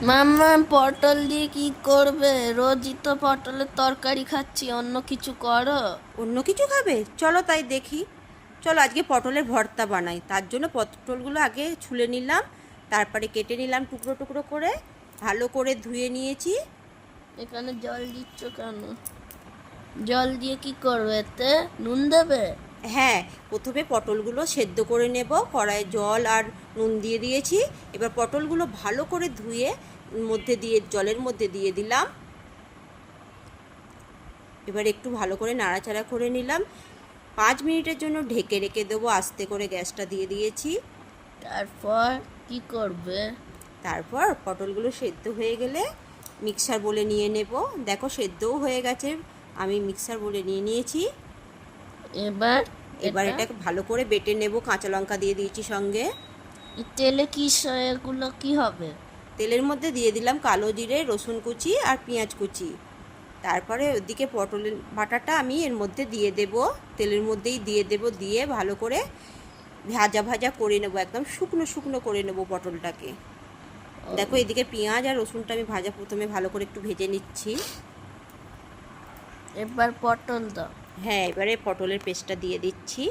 মাম্মা পটল দিয়ে কি করবে? রোজই তো পটলের তরকারি খাচ্ছি, অন্য কিছু করো। অন্য কিছু খাবে? চলো তাই দেখি। চলো আজকে পটলের ভর্তা বানাই। তার জন্য পটলগুলো আগে ছুলে নিলাম, তারপরে কেটে নিলাম টুকরো টুকরো করে, ভালো করে ধুয়ে নিয়েছি। এখানে জল দিচ্ছ কেন? জল দিয়ে কি করবে? এতে নুন দেবে? হ্যাঁ, প্রথমে পটলগুলো সেদ্ধ করে নেব। কড়াইয়ে জল আর নুন দিয়ে দিয়েছি। এবার পটলগুলো ভালো করে ধুয়ে জলের মধ্যে দিয়ে দিলাম। এবার একটু ভালো করে নাড়াচাড়া করে নিলাম। 5 মিনিটের জন্য ঢেকে রেখে দেবো। আস্তে করে গ্যাসটা দিয়ে দিয়েছি। তারপর কি করবে? তারপর পটলগুলো সেদ্ধ হয়ে গেলে মিক্সার বলে নিয়ে নেব। দেখো সেদ্ধও হয়ে গেছে, আমি মিক্সার বলে নিয়ে নিয়েছি। এবার এবার এটা এটাকে ভালো করে বেটে নেব। কাঁচা লঙ্কা দিয়ে দিয়েছি সঙ্গে। তেলে কি এগুলো কি হবে? তেলের মধ্যে দিয়ে দিলাম কালো জিরে, রসুন কুচি আর পেঁয়াজ কুচি। তারপরে ওদিকে পটলের বাটাটা আমি এর মধ্যে দিয়ে দেব, তেলের মধ্যেই দিয়ে দেব। দিয়ে ভালো করে ভাজা ভাজা করে নেব, একদম শুকনো শুকনো করে নেব পটলটাকে। দেখো এদিকে পেঁয়াজ আর রসুনটা আমি প্রথমে ভালো করে একটু ভেজে নিচ্ছি। এবার পটল দাও। হ্যাঁ, এবারে পটলের পেস্টটা দিয়ে দিচ্ছি।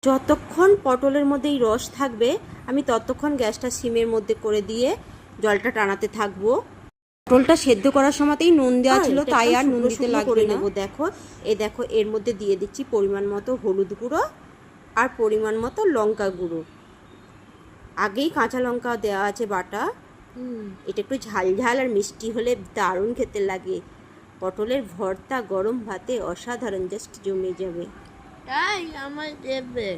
যতক্ষণ পটলের মধ্যে এই রস থাকবে আমি ততক্ষণ গ্যাসটা সিমের মধ্যে করে দিয়ে জলটা টানাতে থাকবো। পটলটা সেদ্ধ করার সময়তেই নুন দেওয়া ছিল, তাই আর নুন দিতে লাগবে না। দেখো দেখো এর মধ্যে দিয়ে দিচ্ছি পরিমাণ মতো হলুদ গুঁড়ো আর পরিমাণ মতো লঙ্কা গুঁড়ো। আগেই কাঁচা লঙ্কা দেওয়া আছে বাটা। এটা একটু ঝাল ঝাল আর মিষ্টি হলে দারুণ খেতে লাগে। পটলের ভর্তা গরম ভাতে অসাধারণ, জাস্ট জমে যাবে। তাই আমার দেবে?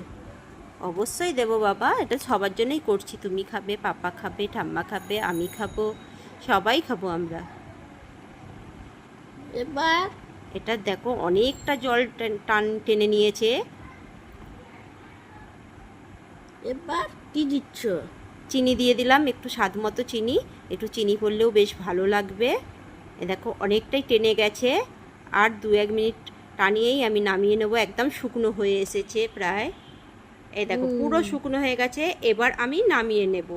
অবশ্যই দেবো বাবা, এটা সবার জন্যই করছি। তুমি খাবে, পাপা খাবে, ঠাম্মা খাবে, আমি খাবো, সবাই খাবো আমরা। এবার এটা দেখো অনেকটা জল টান টেনে নিয়েছে। এবার কি দিচ্ছ? চিনি দিয়ে দিলাম, একটু স্বাদ মতো চিনি। একটু চিনি পড়লেও বেশ ভালো লাগবে। দেখো অনেকটাই টেনে গেছে। আর 2-1 মিনিট টানিয়েই আমি নামিয়ে নেবো। একদম শুকনো হয়ে এসেছে প্রায়। দেখো পুরো শুকনো হয়ে গেছে। এবার আমি নামিয়ে নেব।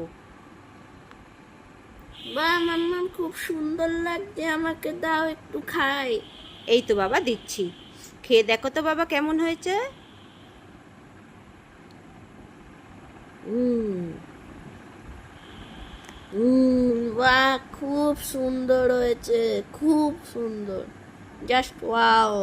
বাহ মাম্মা, খুব সুন্দর লাগছে, আমাকে দাও একটু খাই। এই তো বাবা দিচ্ছি, খেয়ে দেখো তো বাবা কেমন হয়েছে। বাহ, খুব সুন্দর হয়েছে, খুব সুন্দর, জাস্ট ওয়াও।